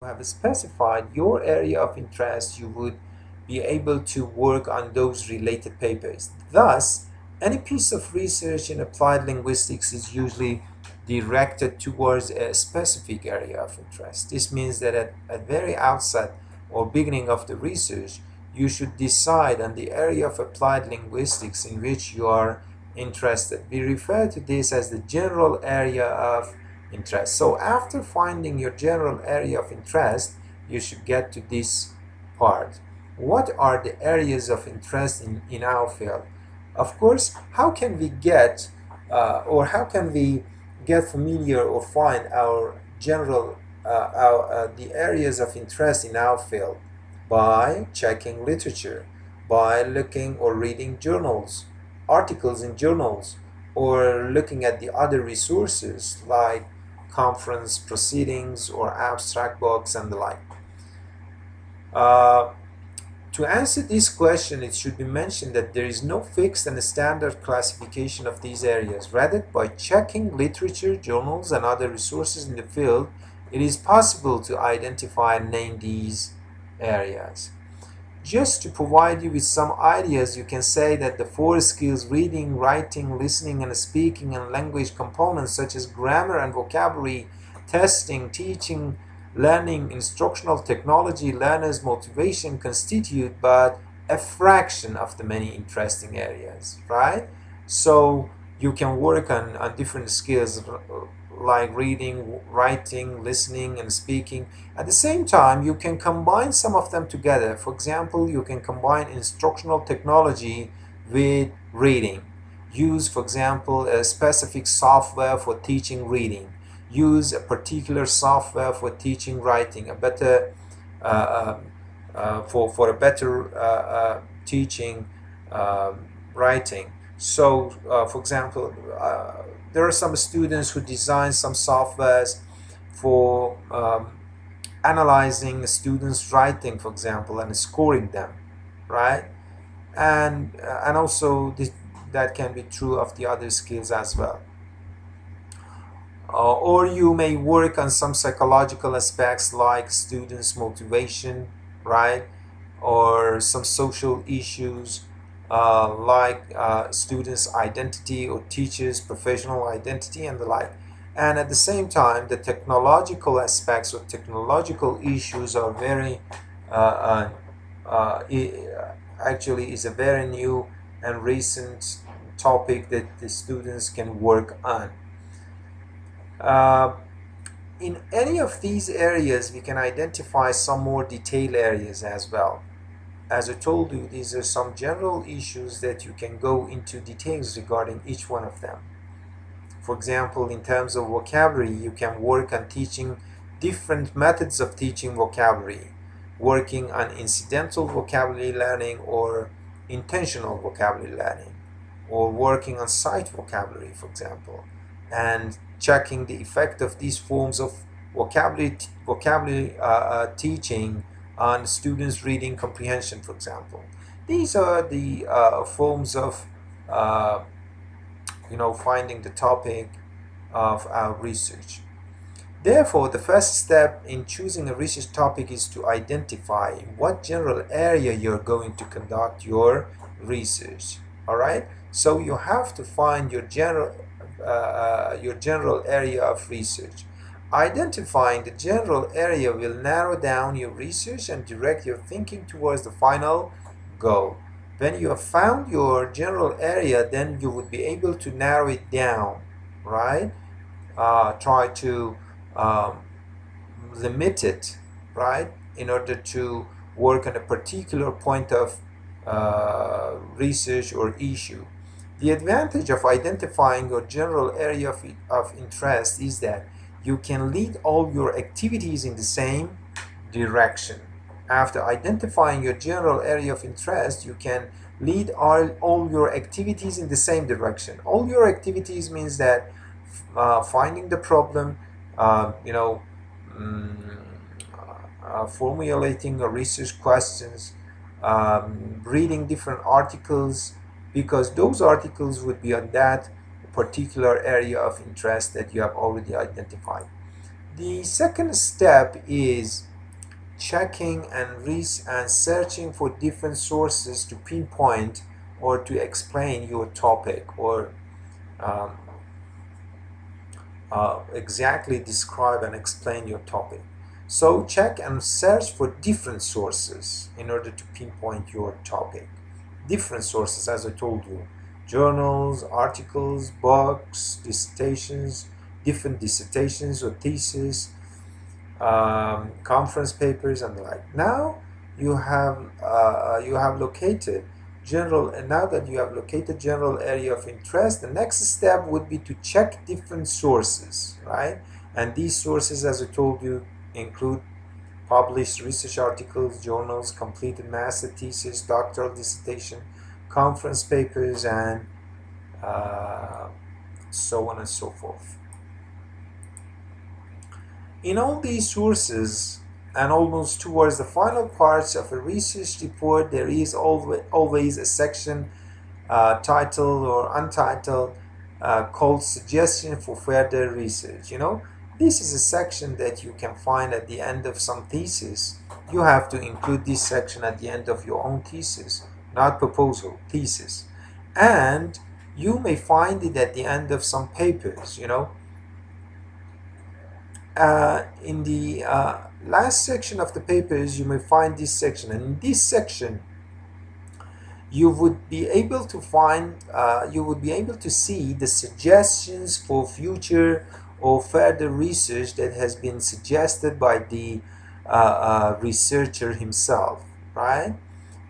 have specified your area of interest, you would be able to work on those related papers. Thus, any piece of research in applied linguistics is usually directed towards a specific area of interest. This means that at very outset or beginning of the research, you should decide on the area of applied linguistics in which you are interested. We refer to this as the general area of interest. So after finding your general area of interest, you should get to this part. What are the areas of interest in our field? Of course, how can we get or how can we get familiar or find our general the areas of interest in our field? By checking literature, by looking or reading journals, articles in journals, or looking at the other resources like conference proceedings or abstract books and the like. Uh, to answer this question, it should be mentioned that there is no fixed and standard classification of these areas. Rather, by checking literature, journals, and other resources in the field, it is possible to identify and name these areas. Just to provide you with some ideas, you can say that the four skills reading, writing, listening, and speaking and language components such as grammar and vocabulary, testing, teaching, learning, instructional technology, learners' motivation constitute but a fraction of the many interesting areas, right? So you can work on different skills like reading, writing, listening, and speaking. At the same time, you can combine some of them together. For example, you can combine instructional technology with reading. Use, for example, a specific software for teaching reading. Use a particular software for teaching writing, a better for a better teaching writing. So, for example, there are some students who design some softwares for analyzing students' writing, for example, and scoring them, right? And also that can be true of the other skills as well. Or you may work on some psychological aspects like students' motivation, right? Or some social issues like students' identity or teachers' professional identity and the like. And at the same time, the technological aspects or technological issues are very, actually is a very new and recent topic that the students can work on. Uh, in any of these areas, we can identify some more detailed areas as well. As I told you, these are some general issues that you can go into details regarding each one of them. For example, in terms of vocabulary, you can work on teaching different methods of teaching vocabulary, working on incidental vocabulary learning or intentional vocabulary learning, or working on sight vocabulary, for example, and checking the effect of these forms of vocabulary teaching on students' reading comprehension, for example. These are the forms of uh, finding the topic of our research. Therefore, the first step in choosing a research topic is to identify in what general area you're going to conduct your research. All right. So you have to find your general area of research. Identifying the general area will narrow down your research and direct your thinking towards the final goal. When you have found your general area, then you would be able to narrow it down, right? Try to limit it, right, in order to work on a particular point of research or issue. The advantage of identifying your general area of interest is that you can lead all your activities in the same direction. After identifying your general area of interest, you can lead all your activities in the same direction. All your activities means that finding the problem, uh, you know, mm, formulating research questions, reading different articles, because those articles would be on that particular area of interest that you have already identified. The second step is checking and searching for different sources to pinpoint or to explain your topic, or um, exactly describe and explain your topic. So check and search for different sources in order to pinpoint your topic. Different sources, as I told you: journals, articles, books, dissertations, different dissertations or theses, conference papers, and the like. Now you have located general, and now that you have located general area of interest, the next step would be to check different sources, right? And these sources, as I told you, include published research articles, journals, completed master thesis, doctoral dissertation, conference papers, and so on and so forth. In all these sources, and almost towards the final parts of a research report, there is always a section titled or untitled called suggestion for further research. This is a section that you can find at the end of some thesis. You have to include this section at the end of your own thesis, not proposal, thesis. And you may find it at the end of some papers. In the last section of the papers, you may find this section, and in this section you would be able to see the suggestions for future or further research that has been suggested by the researcher himself, right?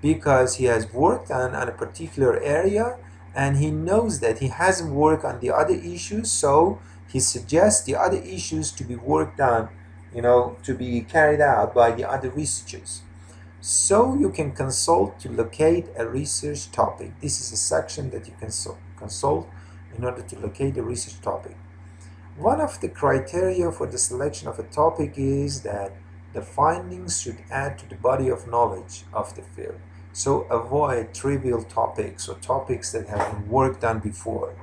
Because he has worked on a particular area and he knows that he hasn't worked on the other issues, so he suggests the other issues to be worked on, to be carried out by the other researchers. So you can consult to locate a research topic. This is a section that you can consult in order to locate a research topic. One of the criteria for the selection of a topic is that the findings should add to the body of knowledge of the field. So avoid trivial topics or topics that have been worked on before.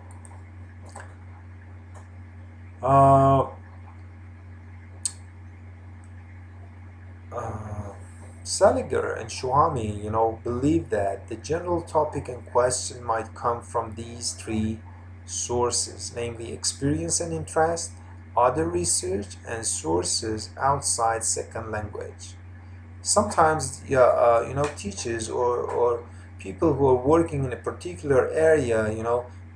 Salinger and Schwami, believe that the general topic in question might come from these three sources, namely experience and interest, other research, and sources outside second language. Sometimes, teachers or people who are working in a particular area,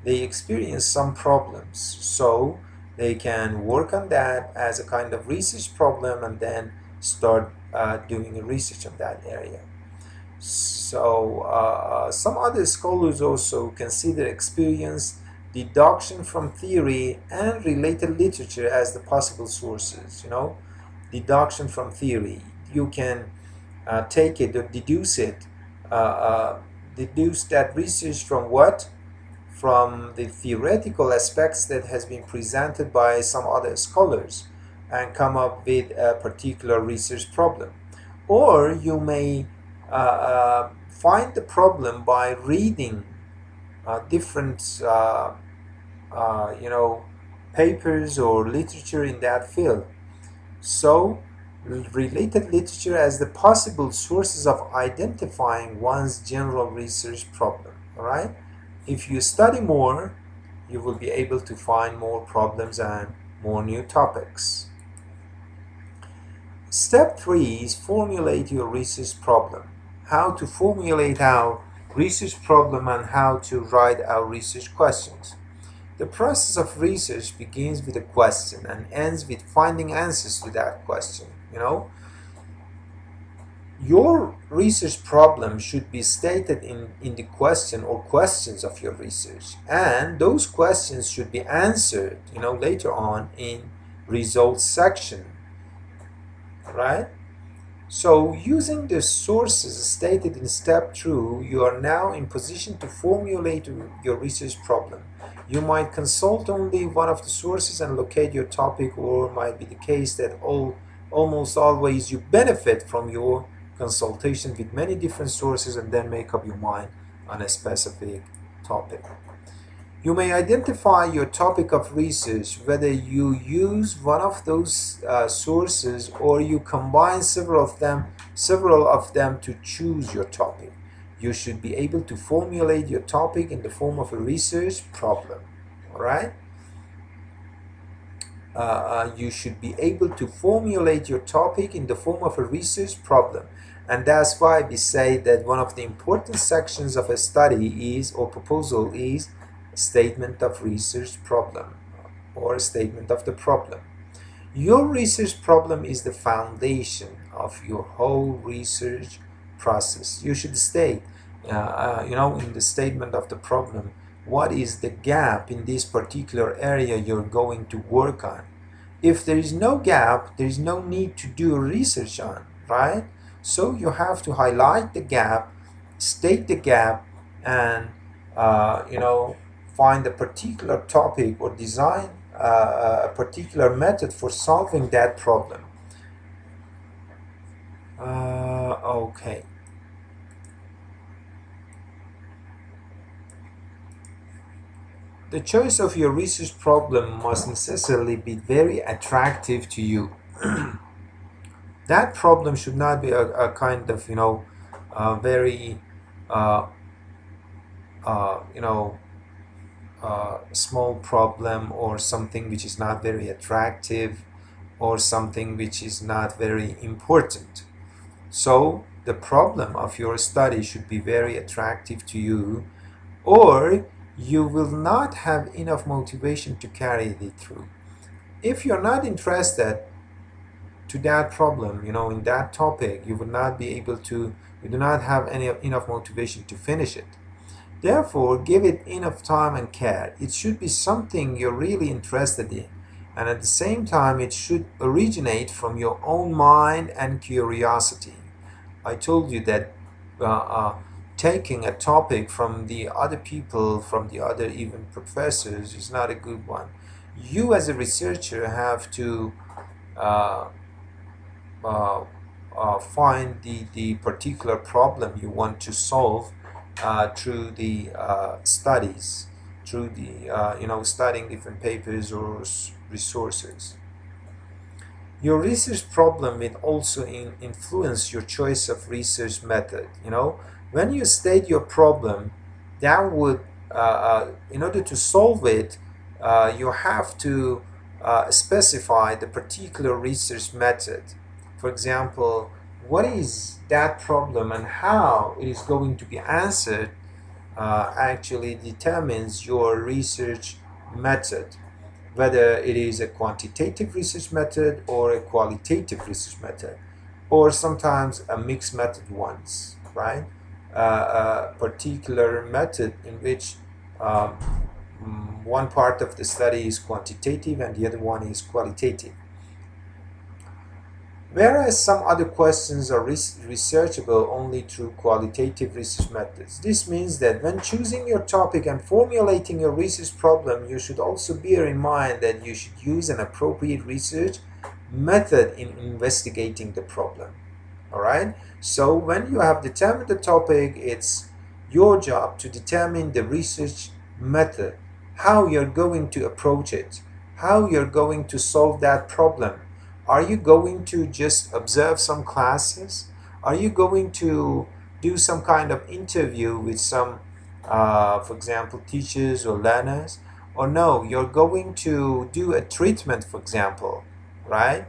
they experience some problems, so they can work on that as a kind of research problem and then start doing a research on that area. So some other scholars also consider experience, deduction from theory, and related literature as the possible sources. Deduction from theory, you can take it or deduce it, deduce that research from what? From the theoretical aspects that has been presented by some other scholars, and come up with a particular research problem. Or you may find the problem by reading different papers or literature in that field. So related literature as the possible sources of identifying one's general research problem. All right? If you study more, you will be able to find more problems and more new topics. Step 3 is formulate your research problem. How to formulate our research problem and how to write our research questions. The process of research begins with a question and ends with finding answers to that question. Your research problem should be stated in the question or questions of your research, and those questions should be answered later on in results section, right? So using the sources stated in step 2, you are now in position to formulate your research problem. You might consult only one of the sources and locate your topic, or it might be the case that almost always you benefit from your consultation with many different sources and then make up your mind on a specific topic. You may identify your topic of research, whether you use one of those sources or you combine several of them to choose your topic. You should be able to formulate your topic in the form of a research problem. All right? You should be able to formulate your topic in the form of a research problem. And that's why we say that one of the important sections of a study is, or proposal is, a statement of research problem or a statement of the problem. Your research problem is the foundation of your whole research process. You should state, in the statement of the problem, what is the gap in this particular area you're going to work on. If there is no gap, there is no need to do research on, right? So you have to highlight the gap, state the gap, and find a particular topic or design a particular method for solving that problem. Okay. The choice of your research problem must necessarily be very attractive to you. That problem should not be a kind of, very, uh, small problem, or something which is not very attractive, or something which is not very important. So the problem of your study should be very attractive to you, or you will not have enough motivation to carry it through. If you're not interested to that problem, in that topic, you will not be able to, you do not have enough motivation to finish it. Therefore, give it enough time and care. It should be something you're really interested in, and at the same time, it should originate from your own mind and curiosity. I told you that taking a topic from the other people, from the other even professors, is not a good one. You as a researcher have to uh, find the particular problem you want to solve through the studies, through the studying different papers or resources. Your research problem will also influence your choice of research method. When you state your problem, that would, in order to solve it, you have to specify the particular research method. For example, what is that problem and how it is going to be answered actually determines your research method, whether it is a quantitative research method or a qualitative research method, or sometimes a mixed method ones, right? A particular method in which one part of the study is quantitative and the other one is qualitative. Whereas some other questions are researchable only through qualitative research methods. This means that when choosing your topic and formulating your research problem, you should also bear in mind that you should use an appropriate research method in investigating the problem. All right? So when you have determined the topic, it's your job to determine the research method, how you're going to approach it, how you're going to solve that problem. Are you going to just observe some classes? Are you going to do some kind of interview with some, for example, teachers or learners? Or no, you're going to do a treatment, for example, right?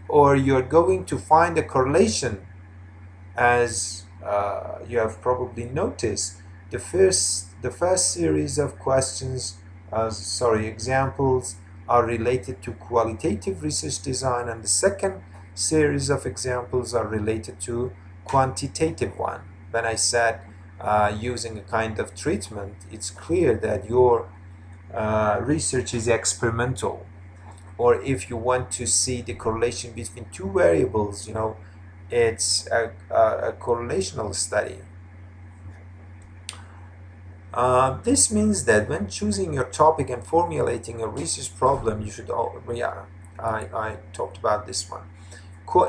Or you're going to find a correlation, as you have probably noticed. The first series of questions, examples, are related to qualitative research design, and the second series of examples are related to quantitative one. When I said using a kind of treatment, it's clear that your research is experimental. Or if you want to see the correlation between two variables, it's a correlational study. This means that when choosing your topic and formulating a research problem, you should, I talked about this one.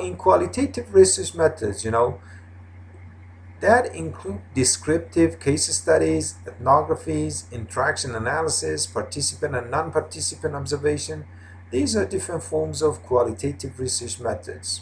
In qualitative research methods, that include descriptive case studies, ethnographies, interaction analysis, participant and non-participant observation. These are different forms of qualitative research methods.